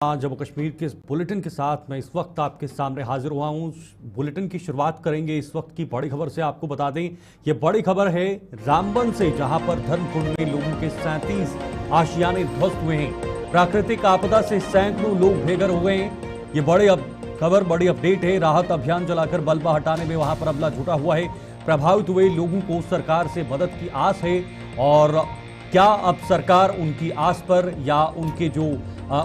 जम्मू कश्मीर के इस बुलेटिन के साथ मैं इस वक्त आपके सामने हाजिर हुआ हूं। बुलेटिन की शुरुआत करेंगे इस वक्त की बड़ी खबर से। आपको बता दें, ये बड़ी खबर है रामबन से, जहां पर धर्मकुंड में लोगों के 37 आशियाने ध्वस्त हुए हैं। प्राकृतिक आपदा से सैकड़ों लोग बेघर हो गए हैं। ये बड़ी अपडेट है। राहत अभियान चलाकर मलबा हटाने में वहां पर अमला जुटा हुआ है। प्रभावित हुए लोगों को सरकार से मदद की आस है, और क्या अब सरकार उनकी आस पर या उनके जो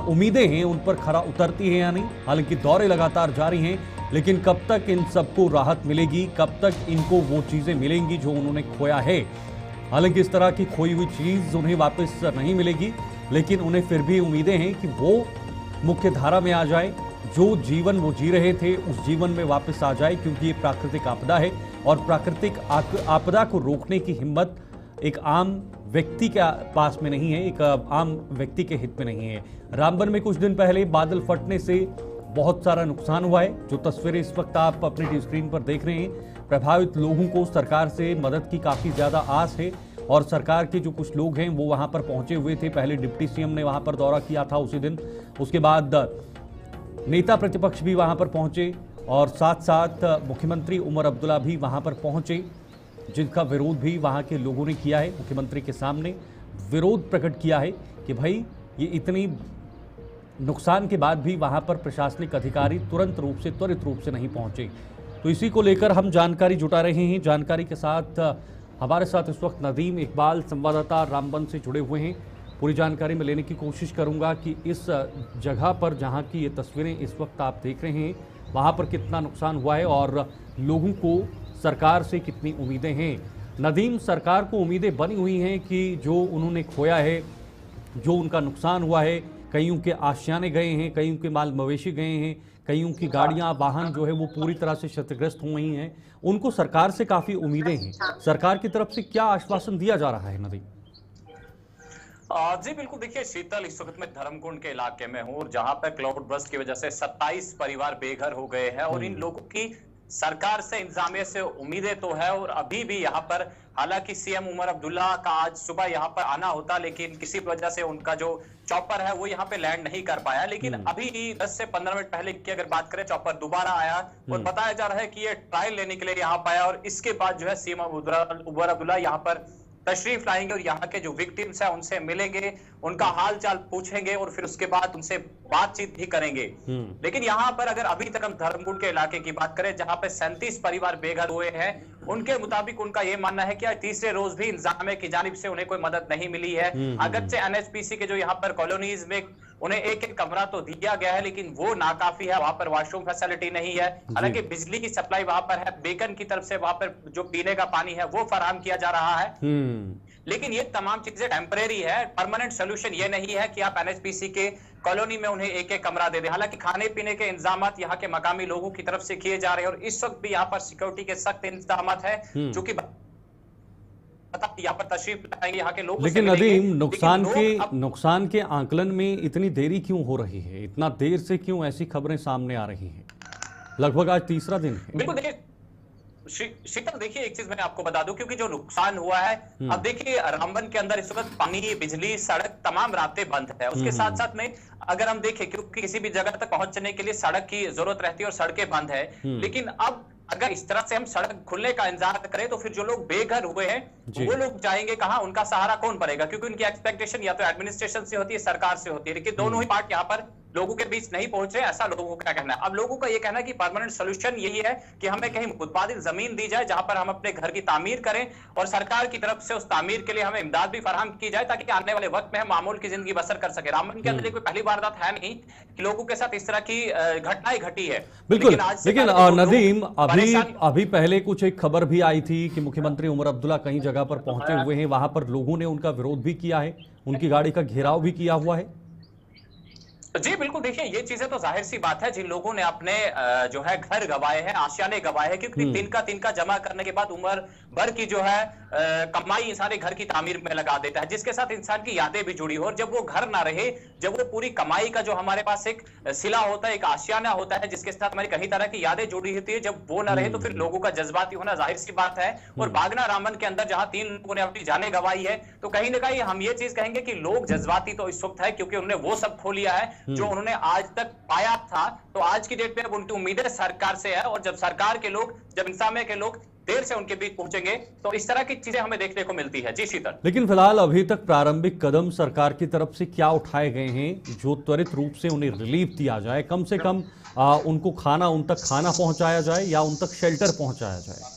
उम्मीदें हैं उन पर खरा उतरती है या नहीं। हालांकि दौरे लगातार जारी हैं, लेकिन कब तक इन सबको राहत मिलेगी, कब तक इनको वो चीज़ें मिलेंगी जो उन्होंने खोया है। हालांकि इस तरह की खोई हुई चीज़ उन्हें वापस नहीं मिलेगी, लेकिन उन्हें फिर भी उम्मीदें हैं कि वो मुख्य धारा में आ जाए, जो जीवन वो जी रहे थे उस जीवन में वापस आ जाए, क्योंकि ये प्राकृतिक आपदा है और प्राकृतिक आपदा को रोकने की हिम्मत एक आम व्यक्ति के पास में नहीं है, एक आम व्यक्ति के हित में नहीं है। रामबन में कुछ दिन पहले बादल फटने से बहुत सारा नुकसान हुआ है। जो तस्वीरें इस वक्त आप अपनी टीवी स्क्रीन पर देख रहे हैं, प्रभावित लोगों को सरकार से मदद की काफ़ी ज़्यादा आस है, और सरकार के जो कुछ लोग हैं वो वहाँ पर पहुँचे हुए थे। पहले डिप्टी सीएम ने वहाँ पर दौरा किया था उसी दिन, उसके बाद नेता प्रतिपक्ष भी वहाँ पर पहुँचे, और साथ साथ मुख्यमंत्री उमर अब्दुल्ला भी वहाँ पर पहुँचे, जिनका विरोध भी वहाँ के लोगों ने किया है। मुख्यमंत्री के सामने विरोध प्रकट किया है कि भाई ये इतनी नुकसान के बाद भी वहाँ पर प्रशासनिक अधिकारी त्वरित रूप से नहीं पहुँचे। तो इसी को लेकर हम जानकारी जुटा रहे हैं। जानकारी के साथ हमारे साथ इस वक्त नदीम इकबाल संवाददाता रामबन से जुड़े हुए हैं। पूरी जानकारी में लेने की कोशिश करूँगा कि इस जगह पर जहाँ की ये तस्वीरें इस वक्त आप देख रहे हैं, वहाँ पर कितना नुकसान हुआ है और लोगों को सरकार से कितनी उम्मीदें हैं। नदीम, सरकार को उम्मीदें बनी हुई हैं कि जो उन्होंने खोया है, जो उनका नुकसान हुआ है, कईयों के आशियाने गए हैं, कईयों के माल मवेशी गए हैं, कईयों की गाड़ियां वाहन जो है वो पूरी तरह से क्षतिग्रस्त हुई हैं, उनको सरकार से काफ़ी उम्मीदें हैं। सरकार की तरफ से क्या आश्वासन दिया जा रहा है नदीम? जी बिल्कुल, देखिए शीतल, इस वक्त मैं धर्मकुंड के इलाके में हूँ, जहां पर क्लाउड बर्स्ट की वजह से 27 परिवार बेघर हो गए हैं, और इन लोगों की सरकार से इंतजामिया से उम्मीदें तो है। और अभी भी यहाँ पर, हालांकि सीएम उमर अब्दुल्ला का आज सुबह यहाँ पर आना होता, लेकिन किसी वजह से उनका जो चॉपर है वो यहाँ पे लैंड नहीं कर पाया। लेकिन अभी 10 से 15 मिनट पहले की अगर बात करें, चॉपर दोबारा आया और बताया जा रहा है कि ये ट्रायल लेने के लिए यहाँ पे आया, और इसके बाद जो है सीएम उमर अब्दुल्ला यहाँ पर तशरीफ लाएंगे और यहाँ के जो विक्टिम्स हैं उनसे मिलेंगे, उनका हाल चाल पूछेंगे, और फिर उसके बाद उनसे बातचीत भी करेंगे। लेकिन यहाँ पर अगर अभी तक हम धर्मकुंड के इलाके की बात करें, जहाँ पे 37 परिवार बेघर हुए हैं, उनके मुताबिक उनका ये मानना है कि तीसरे रोज भी इंतजामिया की जानिब से उन्हें कोई मदद नहीं मिली है। अगरचे एनएचपीसी के जो यहाँ पर कॉलोनीज में उन्हें एक एक कमरा तो दिया गया है, लेकिन वो नाकाफी है, वहां पर वॉशरूम फैसिलिटी नहीं है। हालांकि बिजली की सप्लाई वहां पर है, बेकन की तरफ से वहां पर जो पीने का पानी है वो फराहम किया जा रहा है। लेकिन ये तमाम चीजें टेम्परेरी है, परमानेंट सोल्यूशन ये नहीं है कि आप एनएचपीसी के कॉलोनी में उन्हें एक एक कमरा दे दें। हालांकि खाने पीने के इंतजाम यहाँ के मकामी लोगों की तरफ से किए जा रहे हैं, और इस वक्त भी यहाँ पर सिक्योरिटी के सख्त इंतजाम है, जो कि यहाँ पर तशरीफ लाएंगे यहाँ के लोग। लेकिन नदीम, नुकसान के आंकलन में इतनी देरी क्यों हो रही है? इतना देर से क्यों ऐसी खबरें सामने आ रही हैं? लगभग आज तीसरा दिन है। बिल्कुल, देखिए शीतल, देखिए एक चीज मैं आपको बता दूं, क्योंकि जो नुकसान हुआ है, अब देखिए रामबन के अंदर इस वक्त पानी, बिजली, सड़क, तमाम रास्ते बंद है। उसके साथ साथ में अगर हम देखें, क्योंकि किसी भी जगह तक पहुंचने के लिए सड़क की जरूरत रहती है और सड़कें बंद है, लेकिन अब अगर इस तरह से हम सड़क खुलने का इंतजार करें तो फिर जो लोग बेघर हुए हैं वो लोग जाएंगे कहां? उनका सहारा कौन बनेगा? क्योंकि उनकी एक्सपेक्टेशन या तो एडमिनिस्ट्रेशन से होती है, सरकार से होती है, लेकिन दोनों ही पार्ट यहाँ पर लोगों के बीच नहीं पहुंच रहे, ऐसा लोगों का कहना है। अब लोगों का ये कहना है कि परमानेंट सोल्यूशन यही है कि हमें कहीं उत्पादित जमीन दी जाए जहां पर हम अपने घर की तामीर करें, और सरकार की तरफ से उस तामीर के लिए हमें इमदाद भी फराहम की जाए, ताकि आने वाले वक्त में हम मामूल की जिंदगी बसर कर सके। रामबन के अंदर कोई पहली वारदात है नहीं कि लोगों के साथ इस तरह की घटनाएं घटी है। बिल्कुल, लेकिन नदीम, अभी पहले कुछ एक खबर भी आई थी कि मुख्यमंत्री उमर अब्दुल्ला कहीं जगह पर पहुंचे हुए हैं, वहां पर लोगों ने उनका विरोध भी किया है, उनकी गाड़ी का घेराव भी किया हुआ है। जी बिल्कुल, देखिए ये चीजें तो जाहिर सी बात है, जिन लोगों ने अपने जो है घर गवाए हैं, आशियाने गवाए हैं, क्योंकि तिनका जमा करने के बाद उमर भर की जो है कमाई इंसानी घर की तामीर में लगा देता है, जिसके साथ इंसान की यादें भी जुड़ी हो। और जब वो घर ना रहे, जब वो पूरी कमाई का जो हमारे पास एक सिला होता है, एक आशियाना होता है जिसके साथ हमारी कई तरह की यादें जुड़ी होती है, जब वो ना रहे तो फिर लोगों का जज्बाती होना जाहिर सी बात है। और भागना रामन के अंदर जहां 3 लोगों ने अपनी जानें गंवाई है, तो कहीं ना कहीं हम ये चीज कहेंगे कि लोग जज्बाती तो इस वक्त है, क्योंकि उन्होंने वो सब खो लिया है जो उन्होंने आज तक पाया था। तो आज की डेट में अब उनकी उम्मीदें सरकार से है, और जब सरकार के लोग, जब इंसामिया के लोग देर से उनके बीच पहुंचेंगे तो इस तरह की चीजें हमें देखने को मिलती है। जी शीतल। लेकिन फिलहाल अभी तक प्रारंभिक कदम सरकार की तरफ से क्या उठाए गए हैं जो त्वरित रूप से उन्हें रिलीफ दिया जाए, कम से कम उनको खाना, उन तक खाना पहुंचाया जाए या उन तक शेल्टर पहुंचाया जाए?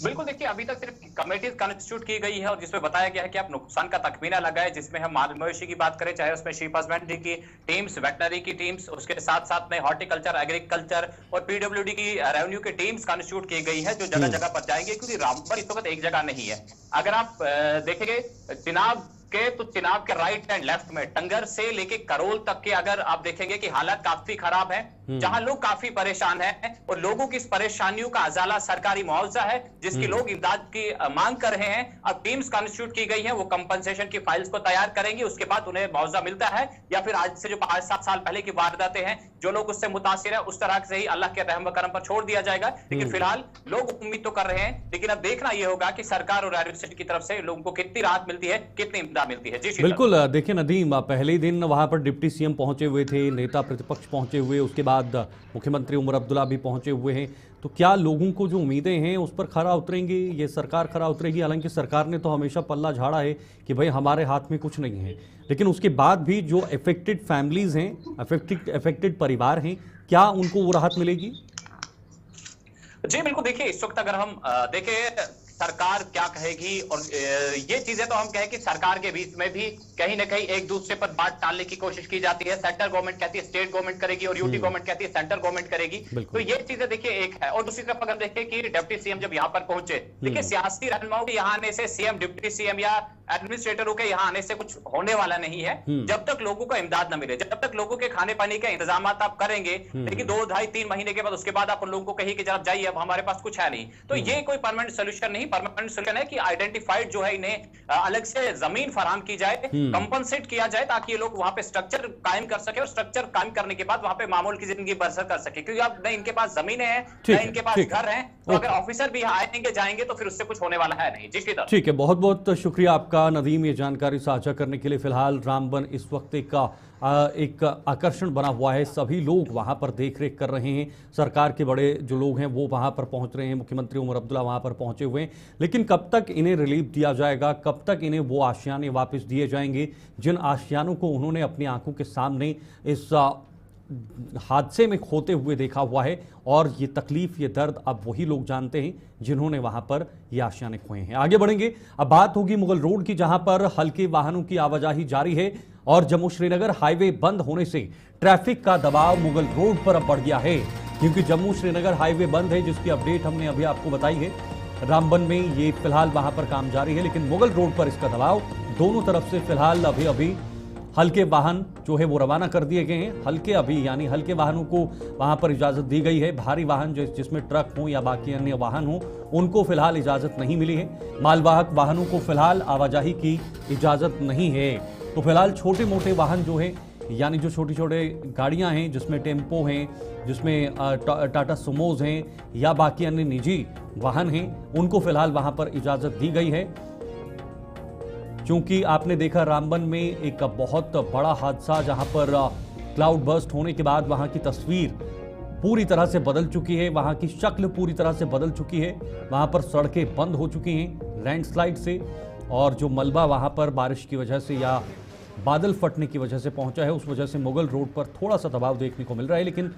बिल्कुल, देखिए अभी तक सिर्फ कमेटीज कॉन्स्टिट्यूट की गई है और जिसमें बताया गया है कि आप नुकसान का तखमीना लगाए, जिसमें हम माल मवेशी की बात करें, चाहे उसमें शीप हस्बेंड्री की टीम्स, वेटनरी की टीम्स, उसके साथ साथ में हॉर्टिकल्चर, एग्रीकल्चर और पीडब्ल्यूडी की रेवेन्यू की टीम्स कॉन्स्टिट्यूट की गई है जो जगह जगह पर जाएंगे, क्योंकि रामबन इस वक्त एक जगह नहीं है। अगर आप देखेंगे चिनाब के, तो चिनाब के राइट एंड लेफ्ट में टंगर से लेके करोल तक के अगर आप देखेंगे कि हालात काफी खराब है, जहां लोग काफी परेशान हैं और लोगों की इस परेशानियों का अजाला सरकारी मुआवजा है जिसकी लोग इमदाद की मांग कर रहे हैं। अब टीम्स कॉन्स्टिट्यूट की गई है, वो कंपनसेशन की फाइल्स को तैयार करेंगी, उसके बाद उन्हें मुआवजा मिलता है, या फिर आज से जो 5-7 साल पहले की वारदातें हैं जो लोग उससे मुतासिर है उस तरह से ही अल्लाह के रहम व करम पर छोड़ दिया जाएगा। लेकिन फिलहाल लोग उम्मीद तो कर रहे हैं, लेकिन अब देखना यह होगा कि सरकार और एडमिनिस्ट्रेशन की तरफ से लोगों को कितनी राहत मिलती है, कितनी इमदाद मिलती है। जी बिल्कुल, देखिए नदीम, पहले दिन वहां पर डिप्टी सीएम पहुंचे हुए थे, नेता प्रतिपक्ष पहुंचे हुए, उसके बाद मुख्यमंत्री उमर अब्दुल्ला भी पहुंचे हुए हैं। तो क्या लोगों को जो उम्मीदें हैं उस पर खरा उतरेंगे, ये सरकार खरा उतरेगी? हालांकि सरकार ने तो हमेशा पल्ला झाड़ा है कि भाई हमारे हाथ में कुछ नहीं है, लेकिन उसके बाद भी जो अफेक्टेड फैमिलीज हैं, अफेक्टेड परिवार हैं, क्या उनको वो राहत मिलेगी? जी बिल्कुल, देखिए इस वक्त अगर हम देखें सरकार क्या कहेगी, और ये चीजें तो हम कहें कि सरकार के बीच में भी कहीं ना कहीं एक दूसरे पर बात टालने की कोशिश की जाती है। सेंट्रल गवर्नमेंट कहती है स्टेट गवर्नमेंट करेगी और यूटी गवर्नमेंट कहती है सेंट्रल गवर्नमेंट करेगी। तो ये चीजें देखिए एक है। और दूसरी तरफ अगर देखें कि डिप्टी सीएम जब यहाँ पर पहुंचे, देखिए सियासी रहनुमाओं के यहाँ आने से, सीएम, डिप्टी सीएम या एडमिनिस्ट्रेटरों के यहाँ आने से कुछ होने वाला नहीं है जब तक लोगों को इमदाद न मिले, जब तक लोगों के खाने पानी के इंतजाम आप करेंगे। लेकिन 2-2.5-3 महीने के बाद उसके बाद आप उन लोगों को कहीं कि जनाब जाइए, अब हमारे पास कुछ है नहीं। तो ये कोई परमानेंट सोल्यूशन नहीं। परमानेंट सोल्यूशन है कि आइडेंटिफाइड जो है इन्हें अलग से जमीन फराहम की जाए, कंपनसेट किया जाए, ताकि ये लोग वहां पे स्ट्रक्चर कायम कर सके और स्ट्रक्चर कायम करने के बाद वहां पे मामूल की जिंदगी बसर कर सके। क्योंकि अब न इनके पास जमीनें हैं, न इनके पास घर हैं, तो अगर ऑफिसर भी आएंगे जाएंगे तो फिर उससे कुछ होने वाला है नहीं। जी ठीक है, बहुत बहुत शुक्रिया आपका नदीम, ये जानकारी साझा करने के लिए। फिलहाल रामबन इस वक्त एक आकर्षण बना हुआ है, सभी लोग वहां पर देख रेख कर रहे हैं, सरकार के बड़े जो लोग हैं वो वहां पर पहुंच रहे हैं, मुख्यमंत्री उमर अब्दुल्ला वहां पर पहुंचे हुए हैं। लेकिन कब तक इन्हें रिलीफ दिया जाएगा, कब तक इन्हें वो आशियाने वापस दिए जाएंगे जिन आशियानों को उन्होंने अपनी आंखों के सामने इस हादसे में खोते हुए देखा हुआ है, और ये तकलीफ, ये दर्द अब वही लोग जानते हैं जिन्होंने वहां पर ये आशियाने खोए हैं। आगे बढ़ेंगे, अब बात होगी मुगल रोड की, जहां पर हल्के वाहनों की आवाजाही जारी है और जम्मू श्रीनगर हाईवे बंद होने से ट्रैफिक का दबाव मुगल रोड पर अब बढ़ गया है, क्योंकि जम्मू श्रीनगर हाईवे बंद है, जिसकी अपडेट हमने अभी आपको बताई है। रामबन में ये फिलहाल वहां पर काम जारी है, लेकिन मुगल रोड पर इसका दबाव दोनों तरफ से फिलहाल अभी हल्के वाहन जो है वो रवाना कर दिए गए हैं। हल्के यानी हल्के वाहनों को वहां पर इजाजत दी गई है। भारी वाहन जिसमें ट्रक हो या बाकी अन्य वाहन हो, उनको फिलहाल इजाजत नहीं मिली है। मालवाहक वाहनों को फिलहाल आवाजाही की इजाजत नहीं है। तो फिलहाल छोटे मोटे वाहन जो है, यानी जो छोटी छोटे गाड़ियां हैं, जिसमें टेम्पो हैं, जिसमें टाटा सुमोज हैं या बाकी अन्य निजी वाहन हैं, उनको फिलहाल वहां पर इजाजत दी गई है। क्योंकि आपने देखा रामबन में एक बहुत बड़ा हादसा, जहां पर क्लाउड बर्स्ट होने के बाद वहां की तस्वीर पूरी तरह से बदल चुकी है, वहां की शक्ल पूरी तरह से बदल चुकी है। वहां पर सड़कें बंद हो चुकी हैं लैंडस्लाइड से, और जो मलबा वहां पर बारिश की वजह से या बादल फटने की वजह से पहुंचा है, उस वजह से मुगल रोड पर थोड़ा सा दबाव देखने को मिल रहा है। लेकिन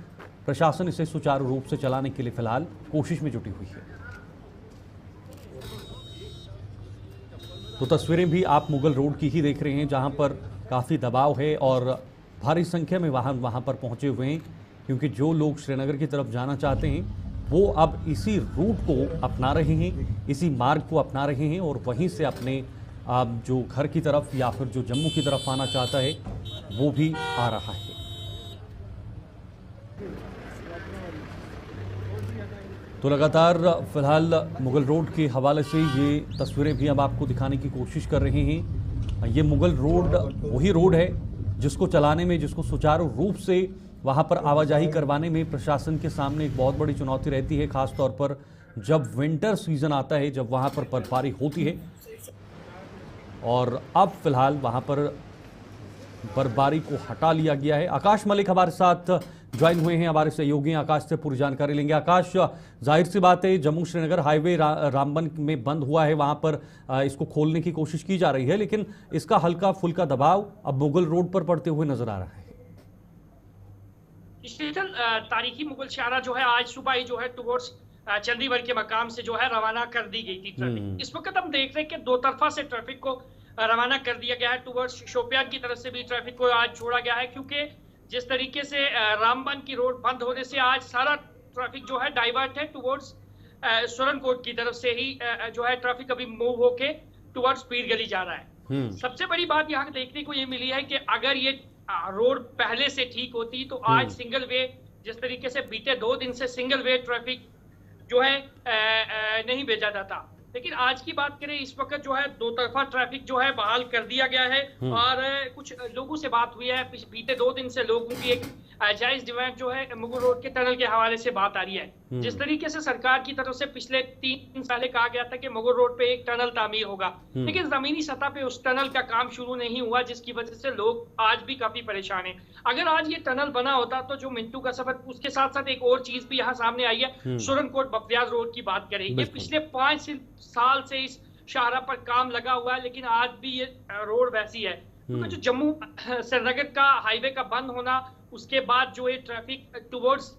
प्रशासन इसे सुचारू रूप से चलाने के लिए फिलहाल कोशिश में जुटी हुई है। तो तस्वीरें भी आप मुगल रोड की ही देख रहे हैं, जहां पर काफ़ी दबाव है और भारी संख्या में वाहन वहां पर पहुंचे हुए हैं, क्योंकि जो लोग श्रीनगर की तरफ जाना चाहते हैं वो अब इसी रूट को अपना रहे हैं, इसी मार्ग को अपना रहे हैं, और वहीं से अपने जो घर की तरफ या फिर जो जम्मू की तरफ आना चाहता है वो भी आ रहा है। तो लगातार फिलहाल मुगल रोड के हवाले से ये तस्वीरें भी हम आपको दिखाने की कोशिश कर रहे हैं। ये मुगल रोड वही रोड है जिसको चलाने में, जिसको सुचारू रूप से वहाँ पर आवाजाही करवाने में प्रशासन के सामने एक बहुत बड़ी चुनौती रहती है, खास तौर पर जब विंटर सीजन आता है, जब वहाँ पर बर्फबारी होती है। और अब फिलहाल वहाँ पर बर्फबारी को हटा लिया गया है। आकाश मलिक हमारे साथ ज्वाइन हुए हैं, हमारे सहयोगी। आकाश से पूरी जानकारी लेंगे। आकाश, जाहिर सी बात है जम्मू श्रीनगर हाईवे रामबन में बंद हुआ है, वहां पर इसको खोलने की कोशिश की जा रही है, लेकिन इसका हल्का फुल्का दबाव अब मुगल रोड पर पड़ते हुए नजर आ रहा है। शीतल, तारीखी मुगल शाहरा जो है आज सुबह ही जो है टुवर्ड्स चंडीगढ़ के मकाम से जो है रवाना कर दी गई थी ट्रैफिक। इस वक्त हम देख रहे हैं कि दो तरफा से ट्रैफिक को रवाना कर दिया गया है। टुवर्ड्स शोपियान की तरफ से भी ट्रैफिक को आज छोड़ा गया है, क्योंकि जिस तरीके से रामबन की रोड बंद होने से आज सारा ट्रैफिक जो है डाइवर्ट है टुवर्ड्स सुरनकोट की तरफ से ही जो है ट्रैफिक अभी मूव होके टुवर्ड्स पीर गली जा रहा है। सबसे बड़ी बात यहाँ देखने को ये मिली है कि अगर ये रोड पहले से ठीक होती तो आज सिंगल वे, जिस तरीके से बीते 2 दिन से सिंगल वे ट्रैफिक जो है नहीं भेजा जाता, लेकिन आज की बात करें इस वक्त जो है दो तरफा ट्रैफिक जो है बहाल कर दिया गया है। और कुछ लोगों से बात हुई है, बीते 2 दिन से लोगों की एक जायज डिमांड जो है मुगल रोड के टनल के हवाले से बात आ रही है। जिस तरीके से सरकार की तरफ से पिछले 3 साल कहा गया था कि मुगल रोड पे एक टनल तामीर होगा, लेकिन जमीनी सतह पे उस टनल का काम शुरू नहीं हुआ, जिसकी वजह से लोग आज भी काफी परेशान हैं। अगर आज ये टनल बना होता तो जो मिंटू का सफर, उसके साथ साथ एक और चीज भी यहाँ सामने आई है, सुरनकोट बख्तियार रोड की बात करें। ये पिछले 5 साल से इस शाहरा पर काम लगा हुआ है, लेकिन आज भी ये रोड वैसी है। क्योंकि जो जम्मू श्रीनगर का हाईवे का बंद होना, उसके बाद जो ये ट्रैफिक टुवर्ड्स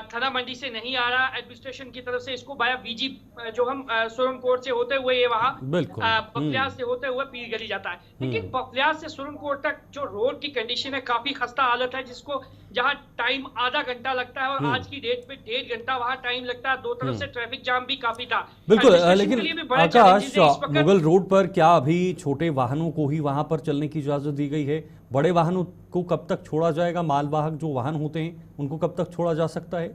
थाना मंडी से नहीं आ रहा, एडमिनिस्ट्रेशन की तरफ से इसको बाया बीजी जो हम सुरनकोट से होते हुए ये वहाँ बख्तियार से होते हुए पीर गली जाता है। लेकिन बख्तियार से सुरनकोट तक जो रोड की कंडीशन है काफी खस्ता हालत है, जिसको जहाँ टाइम आधा घंटा लगता है और आज की डेट में 1.5 घंटा वहाँ टाइम लगता है। 2 तरफ से ट्रैफिक जाम भी काफी था। बिल्कुल, लेकिन आकाश, मुगल रोड पर क्या अभी छोटे वाहनों को ही वहां पर चलने की इजाजत दी गई है? बड़े वाहनों को कब तक छोड़ा जाएगा? मालवाहक जो वाहन होते हैं उनको कब तक छोड़ा जा सकता है?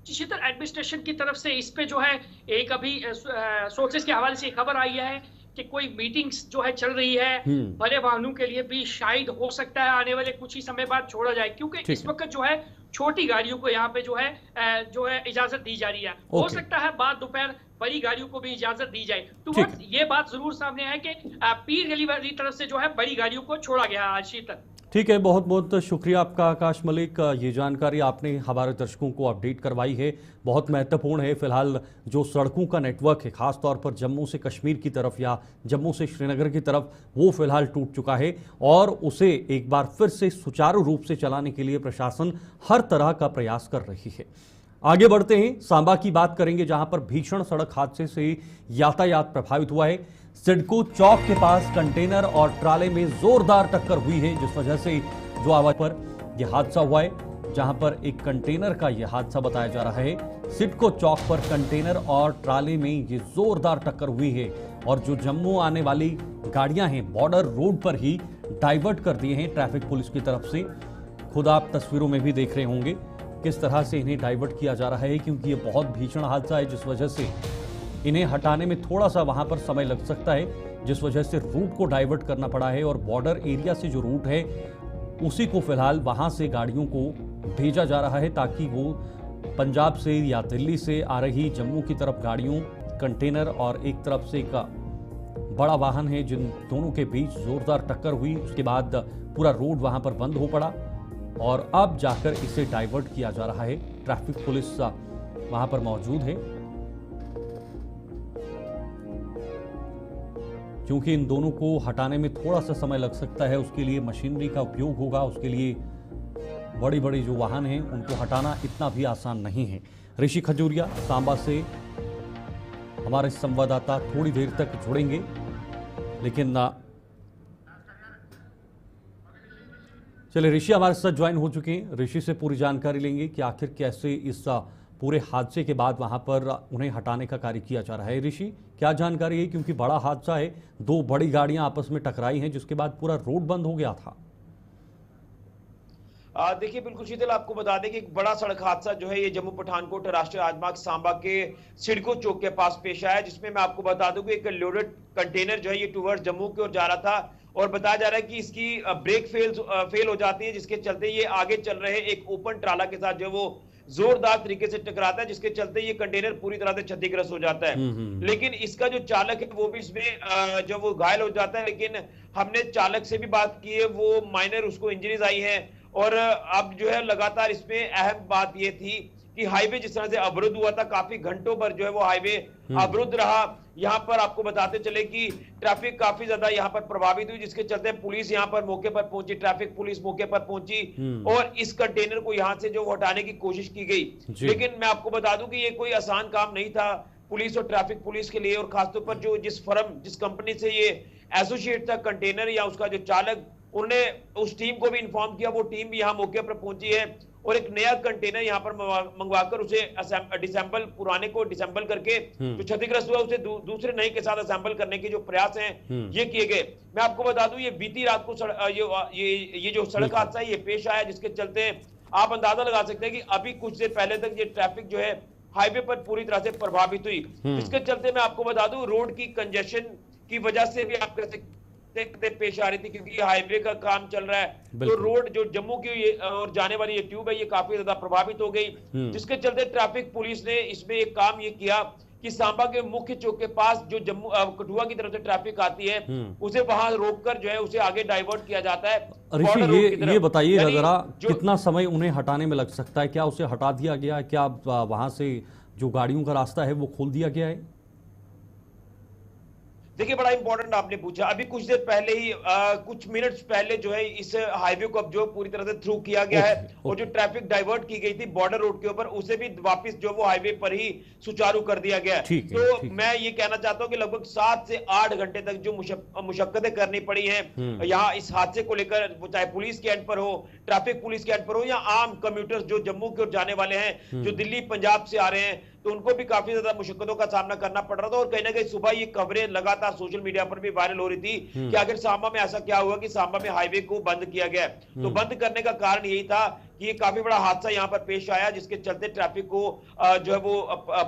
शीतल, एडमिनिस्ट्रेशन की तरफ से इस पे जो है एक अभी सोर्सेज के हवाले से खबर आई है कि कोई मीटिंग्स जो है चल रही है, बड़े वाहनों के लिए भी शायद हो सकता है आने वाले कुछ ही समय बाद छोड़ा जाए, क्योंकि इस वक्त जो है छोटी गाड़ियों को यहाँ पे जो है इजाजत दी जा रही है। हो सकता है बाद दोपहर बड़ी गाड़ियों को भी इजाजत दी जाए। तो ये बात जरूर सामने है कि पीर गली वाली तरफ से जो है बड़ी गाड़ियों को छोड़ा गया आज शीतल। ठीक है, बहुत बहुत शुक्रिया आपका आकाश मलिक। ये जानकारी आपने हमारे दर्शकों को अपडेट करवाई है, बहुत महत्वपूर्ण है। फिलहाल जो सड़कों का नेटवर्क है, खास तौर पर जम्मू से कश्मीर की तरफ या जम्मू से श्रीनगर की तरफ, वो फिलहाल टूट चुका है और उसे एक बार फिर से सुचारू रूप से चलाने के लिए प्रशासन हर तरह का प्रयास कर रही है। आगे बढ़ते हैं, सांबा की बात करेंगे, जहां पर भीषण सड़क हादसे से यातायात प्रभावित हुआ है। सिडको चौक के पास कंटेनर और ट्राले में जोरदार टक्कर हुई है, जिस वजह से जो आवाज पर यह हादसा हुआ है, जहां पर एक कंटेनर का यह हादसा बताया जा रहा है। सिडको चौक पर कंटेनर और ट्राले में ये जोरदार टक्कर हुई है और जो जम्मू आने वाली गाड़ियां हैं बॉर्डर रोड पर ही डाइवर्ट कर दिए हैं ट्रैफिक पुलिस की तरफ से। खुद आप तस्वीरों में भी देख रहे होंगे किस तरह से इन्हें डाइवर्ट किया जा रहा है, क्योंकि ये बहुत भीषण हादसा है, जिस वजह से इन्हें हटाने में थोड़ा सा वहां पर समय लग सकता है, जिस वजह से रूट को डाइवर्ट करना पड़ा है। और बॉर्डर एरिया से जो रूट है उसी को फिलहाल वहां से गाड़ियों को भेजा जा रहा है, ताकि वो पंजाब से या दिल्ली से आ रही जम्मू की तरफ गाड़ियों, कंटेनर और एक तरफ से एक बड़ा वाहन है, जिन दोनों के बीच जोरदार टक्कर हुई। उसके बाद पूरा रोड वहां पर बंद हो पड़ा और अब जाकर इसे डाइवर्ट किया जा रहा है। ट्रैफिक पुलिस वहां पर मौजूद है, क्योंकि इन दोनों को हटाने में थोड़ा सा समय लग सकता है, उसके लिए मशीनरी का उपयोग होगा, उसके लिए बड़ी बड़ी जो वाहन हैं उनको हटाना इतना भी आसान नहीं है। ऋषि खजूरिया सांबा से हमारे संवाददाता थोड़ी देर तक जुड़ेंगे, लेकिन चलिए ऋषि हमारे साथ ज्वाइन हो चुके हैं। ऋषि से पूरी जानकारी लेंगे कि आखिर कैसे इस पूरे हादसे के बाद वहां पर उन्हें हटाने का कार्य किया जा रहा है। ऋषि, क्या जानकारी है, क्योंकि बड़ा हादसा है, 2 बड़ी गाड़ियां आपस में टकराई हैं, जिसके बाद पूरा रोड बंद हो गया था। देखिए बिल्कुल शीतल, आपको बता दें कि एक बड़ा सड़क हादसा जो है ये जम्मू पठानकोट राष्ट्रीय राजमार्ग सांबा के सिडको चौक के पास पेश आया, जिसमें मैं आपको बता दूं कि एक लोडेड कंटेनर जो है ये टुवर्ड्स जम्मू की ओर जा रहा था और बताया जा रहा है कि इसकी ब्रेक फेल हो जाती है, जिसके चलते ये आगे चल रहे एक ओपन ट्राला के साथ जो वो जोरदार तरीके से टकराता है, जिसके चलते ये कंटेनर पूरी तरह से क्षतिग्रस्त हो जाता है। लेकिन इसका जो चालक है वो भी इसमें जो वो घायल हो जाता है, लेकिन हमने चालक से भी बात की है, वो माइनर उसको इंजरीज आई है। और अब जो है लगातार इसमें अहम बात ये थी कि हाईवे जिस तरह से अवरुद्ध हुआ था, काफी घंटों पर जो है वो हाईवे अवरुद्ध रहा। यहाँ पर आपको बताते चले कि ट्रैफिक काफी ज्यादा यहाँ पर प्रभावित हुई, जिसके चलते पुलिस यहाँ पर मौके पर पहुंची, ट्रैफिक पुलिस मौके पर पहुंची और इस कंटेनर को यहाँ से जो हटाने की कोशिश की गई। लेकिन मैं आपको बता दूं कि ये कोई आसान काम नहीं था पुलिस और ट्रैफिक पुलिस के लिए, और खासतौर पर जो जिस कंपनी से ये एसोसिएट था कंटेनर या उसका जो चालक, उन्होंने उस टीम को भी इन्फॉर्म किया, वो टीम भी यहाँ मौके पर पहुंची है और एक नया कंटेनर यहाँ पर मंगवाकर उसे डिसेंबल पुराने को डिसेंबल करके जो क्षतिग्रस्त हुआ उसे दूसरे नए के साथ असेंबल करने के जो प्रयास हैं ये किए गए। मैं आपको बता दूं ये बीती रात को ये जो सड़क हादसा है ये पेश आया, जिसके चलते आप अंदाजा लगा सकते हैं कि अभी कुछ देर पहले तक ये ट्रैफिक जो है हाईवे पर पूरी तरह से प्रभावित हुई। इसके चलते मैं आपको बता दूं रोड की कंजेशन की वजह से भी आप कह सकते पेश आ रही थी, क्योंकि हाईवे का काम चल रहा है, तो रोड जो जम्मू की और जाने वाली ये ट्यूब है ये काफी ज्यादा प्रभावित हो गई, जिसके चलते ट्रैफिक पुलिस ने इसमें एक काम ये किया कि सांबा के मुख्य चौक के पास जो जम्मू कठुआ की तरफ से ट्रैफिक आती है उसे वहां रोककर जो है उसे आगे डाइवर्ट किया जाता है। ऋषि ये बताइए जरा कितना समय उन्हें हटाने में लग सकता है? क्या उसे हटा दिया गया है? क्या वहां से जो गाड़ियों का रास्ता है वो खोल दिया गया है? देखिए बड़ा इंपॉर्टेंट आपने पूछा, अभी कुछ देर पहले ही कुछ मिनट्स पहले जो है इस हाईवे को अब जो पूरी तरह से थ्रू किया गया है और जो ट्रैफिक डाइवर्ट की गई थी बॉर्डर रोड के ऊपर उसे भी वापस जो वो हाईवे पर ही सुचारू कर दिया गया है। तो मैं ये कहना चाहता हूँ कि लगभग 7 से 8 घंटे तक जो मुशक्कतें करनी पड़ी हैं यहाँ इस हादसे को लेकर, चाहे पुलिस के एंड पर हो, ट्रैफिक पुलिस के एंड पर हो या आम कम्यूटर्स जो जम्मू की ओर जाने वाले हैं, जो दिल्ली पंजाब से आ रहे हैं, तो उनको भी काफी ज्यादा मुश्किलों का सामना करना पड़ रहा था। और कहीं ना कहीं सुबह ये खबरें लगातार सोशल मीडिया पर भी वायरल हो रही थी कि आखिर सांबा में ऐसा क्या हुआ कि सांबा में हाईवे को बंद किया गया। तो बंद करने का कारण यही था कि ये काफी बड़ा हादसा यहाँ पर पेश आया, जिसके चलते ट्रैफिक को जो है वो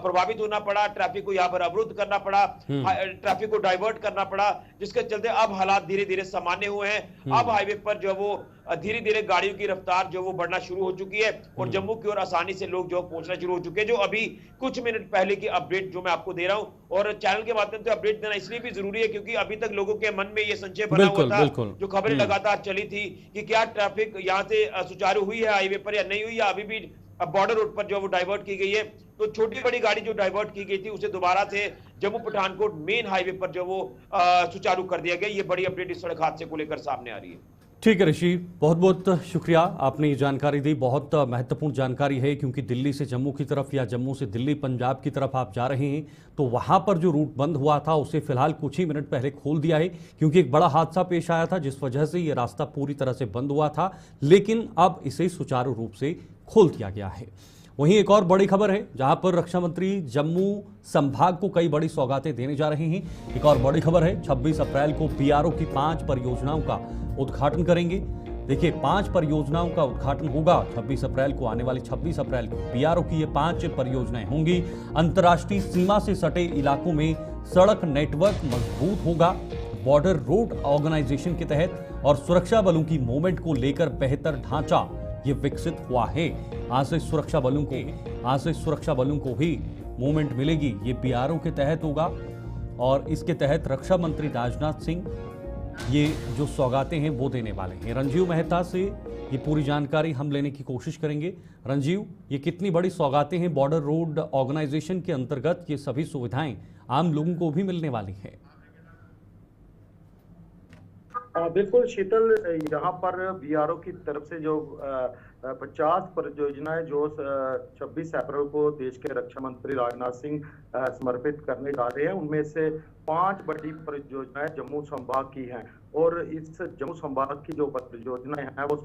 प्रभावित होना पड़ा, ट्रैफिक को यहाँ पर अवरुद्ध करना पड़ा, ट्रैफिक को डाइवर्ट करना पड़ा, जिसके चलते अब हालात धीरे धीरे सामान्य हुए हैं। अब हाईवे पर जो वो धीरे धीरे गाड़ियों की रफ्तार जो वो बढ़ना शुरू हो चुकी है और जम्मू की ओर आसानी से लोग जो पहुंचना शुरू हो चुके हैं। जो अभी कुछ मिनट पहले की अपडेट जो मैं आपको दे रहा हूं, और चैनल के माध्यम से अपडेट देना इसलिए भी जरूरी है क्योंकि अभी तक लोगों के मन में ये संशय बना हुआ था, जो खबरें लगातार चली थी कि क्या ट्रैफिक यहाँ से सुचारू हुई है हाईवे पर या नहीं हुई, या अभी भी बॉर्डर रोड पर जो वो डाइवर्ट की गई है। तो छोटी बड़ी गाड़ी जो डाइवर्ट की गई थी उसे दोबारा से जम्मू पठानकोट मेन हाईवे पर जो वो सुचारू कर दिया गया। ये बड़ी अपडेट इस सड़क हादसे को लेकर सामने आ रही है। ठीक है ऋषि, बहुत बहुत शुक्रिया, आपने ये जानकारी दी। बहुत महत्वपूर्ण जानकारी है क्योंकि दिल्ली से जम्मू की तरफ या जम्मू से दिल्ली पंजाब की तरफ आप जा रहे हैं तो वहां पर जो रूट बंद हुआ था उसे फिलहाल कुछ ही मिनट पहले खोल दिया है, क्योंकि एक बड़ा हादसा पेश आया था जिस वजह से ये रास्ता पूरी तरह से बंद हुआ था, लेकिन अब इसे सुचारू रूप से खोल दिया गया है। वहीं एक और बड़ी खबर है जहां पर रक्षा मंत्री जम्मू संभाग को कई बड़ी सौगातें देने जा रहे हैं। एक और बड़ी खबर है 26 अप्रैल को बीआरओ की 5 परियोजनाओं का उद्घाटन करेंगे। देखिए 5 परियोजनाओं का उद्घाटन होगा 26 अप्रैल को, आने वाली 26 अप्रैल को बीआरओ की ये 5 परियोजनाएं होंगी। अंतर्राष्ट्रीय सीमा से सटे इलाकों में सड़क नेटवर्क मजबूत होगा, बॉर्डर रोड ऑर्गेनाइजेशन के तहत और सुरक्षा बलों की मूवमेंट को लेकर बेहतर ढांचा ये विकसित हुआ है। आज से सुरक्षा बलों को भी मूवमेंट मिलेगी, ये बीआरओ के तहत होगा और इसके तहत रक्षा मंत्री राजनाथ सिंह ये जो सौगातें हैं वो देने वाले हैं। रंजीव मेहता से ये पूरी जानकारी हम लेने की कोशिश करेंगे। रंजीव, ये कितनी बड़ी सौगातें हैं? बॉर्डर रोड ऑर्गेनाइजेशन के अंतर्गत ये सभी सुविधाएं आम लोगों को भी मिलने वाली है। बिल्कुल शीतल, यहाँ पर बीआरओ की तरफ से जो 50 परियोजनाएं जो 26 अप्रैल को देश के रक्षा मंत्री राजनाथ सिंह समर्पित करने जा रहे हैं, उनमें से 5 बड़ी परियोजनाएं जम्मू संभाग की हैं। और इस जम्मू संभाग की जो परियोजनाएं हैं वो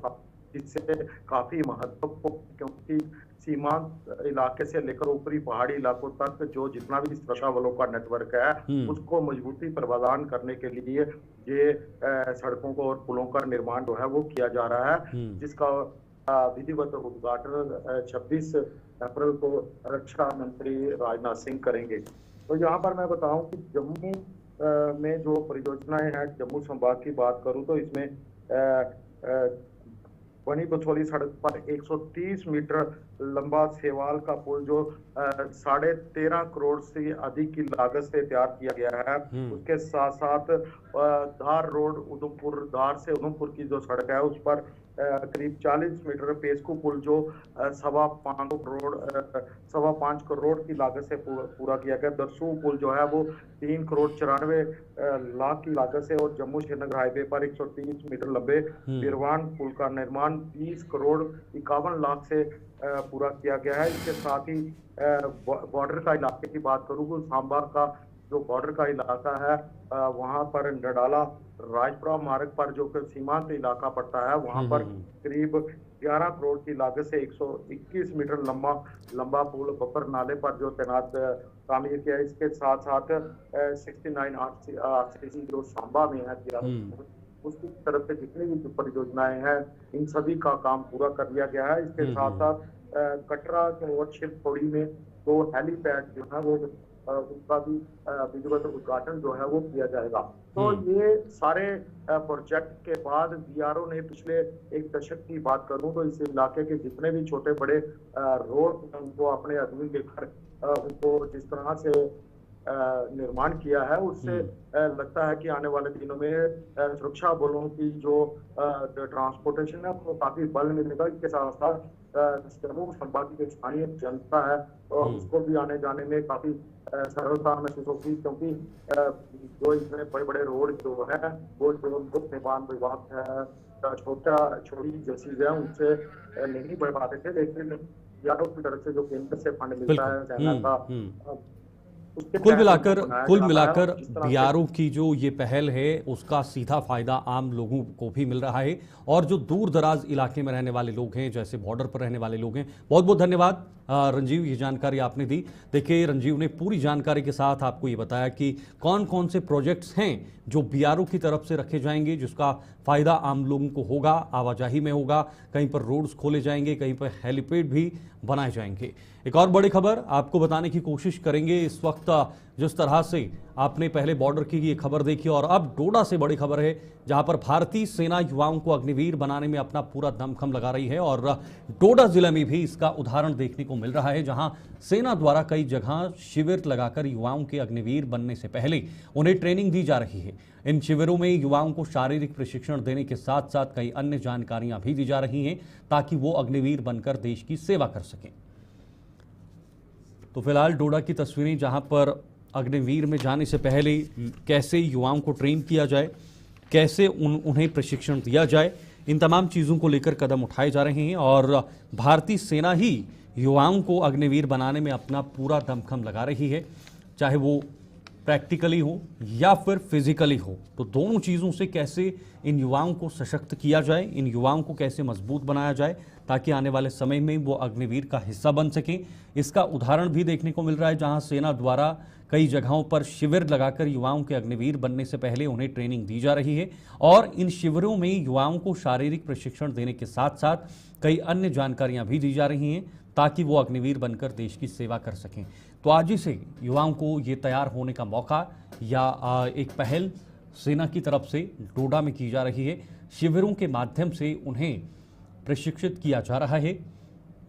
इससे काफी महत्वपूर्ण, क्योंकि सीमांत इलाके से लेकर ऊपरी पहाड़ी इलाकों तक जो जितना भी सुरक्षा बलों का नेटवर्क है उसको मजबूती प्रदान करने के लिए ये सड़कों को और पुलों का निर्माण जो है वो किया जा रहा है, जिसका विधिवत उद्घाटन 26 अप्रैल को रक्षा मंत्री राजनाथ सिंह करेंगे। तो यहाँ पर मैं बताऊं कि जम्मू में जो परियोजनाएं हैं, जम्मू संभाग की बात करूं तो इसमें बनी बछौली सड़क पर 130 मीटर लंबा सेवाल का पुल जो 13.5 करोड़ से अधिक की लागत से तैयार किया गया है। उसके साथ साथ धार रोड उधमपुर, धार से उधमपुर की जो सड़क है उस पर करीब 40 मीटर पेस्को पुल जो 5.25 करोड़ की लागत से पूरा किया गया। दरसू पुल जो है वो 3 करोड़ 94 लाख की लागत से, और जम्मू श्रीनगर हाईवे पर 130 मीटर लंबे बिरवान पुल का निर्माण 20 करोड़ 51 लाख से पूरा किया गया है। इसके साथ ही बॉर्डर का इलाके की बात करूँ तो सांबा का जो बॉर्डर का इलाका है वहां पर नडाला राजपुरा मार्ग पर जो कि सीमांत इलाका पड़ता है, वहां पर करीब 11 करोड़ की लागत से 121 मीटर लंबा पुल बफर नाले पर जो तैनात तामीर किया है। इसके साथ साथ 69 RCC जो सांबा में है उसकी तरफ से जितनी भी परियोजनाएं हैं इन सभी का काम पूरा कर लिया गया है। इसके साथ साथ कटरा और शिवखोड़ी में 2 हेलीपैड जो है वो उसका भी विधिवत उद्घाटन जो है वो किया जाएगा। तो ये सारे प्रोजेक्ट के बाद बीआरओ ने पिछले 1 दशक की बात करूं तो इस इलाके के जितने भी छोटे बड़े रोड उनको अपने अधीन लेकर उनको जिस तरह से निर्माण किया है उससे लगता है कि आने वाले दिनों में सुरक्षा बलों की जो ट्रांसपोर्टेशन है उसको काफी बल मिलेगा। इसके साथ साथ जम्मू संभाग की जो स्थानीय जनता है उसको भी आने जाने में काफी सरलता महसूस होगी, क्योंकि जो इतने बड़े बड़े रोड जो है वो जो लोक निर्माण विभाग है छोटी जैसी है उनसे नहीं बढ़ पाते थे, लेकिन यादव की तरफ से जो केंद्र से फंड मिलता है सेना का कुल मिलाकर बीआरओ की जो ये पहल है उसका सीधा फायदा आम लोगों को भी मिल रहा है, और जो दूर दराज इलाके में रहने वाले लोग हैं, जैसे बॉर्डर पर रहने वाले लोग हैं। बहुत बहुत धन्यवाद रंजीव, ये जानकारी आपने दी। देखिए रंजीव ने पूरी जानकारी के साथ आपको ये बताया कि कौन कौन से प्रोजेक्ट्स हैं जो बीआरओ की तरफ से रखे जाएंगे जिसका फायदा आम लोगों को होगा, आवाजाही में होगा, कहीं पर रोड्स खोले जाएंगे, कहीं पर हेलीपैड भी बनाए जाएंगे। एक और बड़ी खबर आपको बताने की कोशिश करेंगे। इस वक्त जिस तरह से आपने पहले बॉर्डर की ये खबर देखी और अब डोडा से बड़ी खबर है, जहां पर भारतीय सेना युवाओं को अग्निवीर बनाने में अपना पूरा दमखम लगा रही है, और डोडा जिले में भी इसका उदाहरण देखने को मिल रहा है, जहां सेना द्वारा कई जगह शिविर लगाकर युवाओं के अग्निवीर बनने से पहले उन्हें ट्रेनिंग दी जा रही है। इन शिविरों में युवाओं को शारीरिक प्रशिक्षण देने के साथ साथ कई अन्य जानकारियां भी दी जा रही हैं ताकि वो अग्निवीर बनकर देश की सेवा कर सकें। तो फिलहाल डोडा की तस्वीरें, जहां पर अग्निवीर में जाने से पहले कैसे युवाओं को ट्रेन किया जाए, कैसे उन्हें प्रशिक्षण दिया जाए, इन तमाम चीज़ों को लेकर कदम उठाए जा रहे हैं, और भारतीय सेना ही युवाओं को अग्निवीर बनाने में अपना पूरा दमखम लगा रही है, चाहे वो प्रैक्टिकली हो या फिर फिजिकली हो। तो दोनों चीज़ों से कैसे इन युवाओं को सशक्त किया जाए, इन युवाओं को कैसे मजबूत बनाया जाए ताकि आने वाले समय में वो अग्निवीर का हिस्सा बन सकें, इसका उदाहरण भी देखने को मिल रहा है, जहां सेना द्वारा कई जगहों पर शिविर लगाकर युवाओं के अग्निवीर बनने से पहले उन्हें ट्रेनिंग दी जा रही है, और इन शिविरों में युवाओं को शारीरिक प्रशिक्षण देने के साथ साथ कई अन्य जानकारियां भी दी जा रही हैं ताकि वो अग्निवीर बनकर देश की सेवा कर सकें। तो आज ही से युवाओं को ये तैयार होने का मौका या एक पहल सेना की तरफ से डोडा में की जा रही है। शिविरों के माध्यम से उन्हें प्रशिक्षित किया जा रहा है।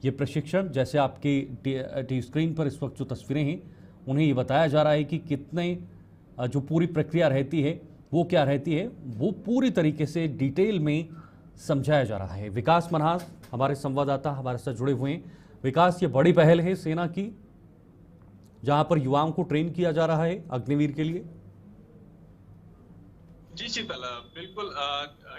ये प्रशिक्षण, जैसे आपके टी स्क्रीन पर इस वक्त जो तस्वीरें हैं, उन्हें ये बताया जा रहा है कि कितने जो पूरी प्रक्रिया रहती है वो क्या रहती है, वो पूरी तरीके से डिटेल में समझाया जा रहा है। विकास मनहास हमारे संवाददाता हमारे साथ जुड़े हुए हैं। विकास, ये बड़ी पहल है सेना की जहां पर युवाओं को ट्रेन किया जा रहा है अग्निवीर के लिए। जी शीतल, बिल्कुल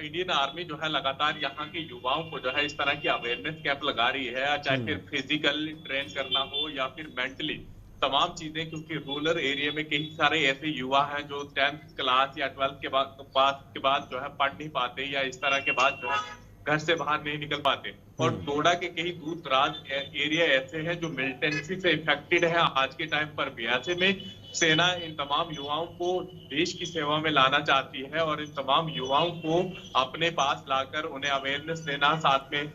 इंडियन आर्मी जो है लगातार यहाँ के युवाओं को जो है इस तरह की अवेयरनेस कैंप लगा रही है, चाहे फिर फिजिकली ट्रेन करना हो या फिर मेंटली, तमाम चीजें, क्योंकि रूरल एरिया में कई सारे ऐसे युवा हैं जो 10th क्लास या 12th के बाद जो है पढ़ नहीं पाते या इस तरह के बाद जो है घर से बाहर नहीं निकल पाते, और डोडा के कई दूर दराज एरिया ऐसे हैं जो मिलिटेंसी से इफेक्टेड है आज के टाइम पर भी। ऐसे में सेना इन तमाम युवाओं को देश की सेवा में लाना चाहती है और इन तमाम युवाओं को अपने पास लाकर उन्हें अवेयरनेस देना, साथ में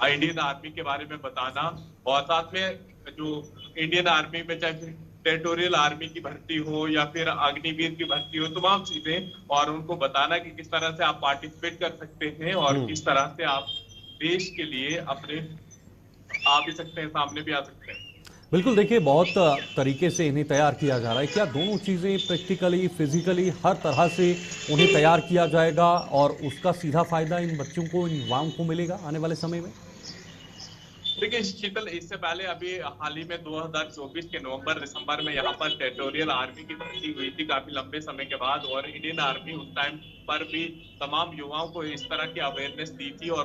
इंडियन आर्मी के बारे में बताना, और साथ में जो इंडियन आर्मी में चाहे टेरिटोरियल आर्मी की भर्ती हो या फिर अग्निवीर की भर्ती हो, तमाम चीजें, और उनको बताना कि किस तरह से आप पार्टिसिपेट कर सकते हैं और किस तरह से आप देश के लिए अपने आ भी सकते हैं, सामने भी आ सकते हैं। बिल्कुल, देखिए बहुत तरीके से इन्हें तैयार किया जा रहा है। क्या दोनों चीज़ें प्रैक्टिकली, फिजिकली हर तरह से उन्हें तैयार किया जाएगा और उसका सीधा फायदा इन बच्चों को, इन युवाओं को मिलेगा आने वाले समय में? देखिए शीतल, इससे पहले अभी हाल ही में 2024 के नवंबर-दिसंबर में यहाँ पर टेरिटोरियल आर्मी की भर्ती हुई थी काफी लंबे समय के बाद, और इंडियन आर्मी उस टाइम पर भी तमाम युवाओं को इस तरह की अवेयरनेस दी थी और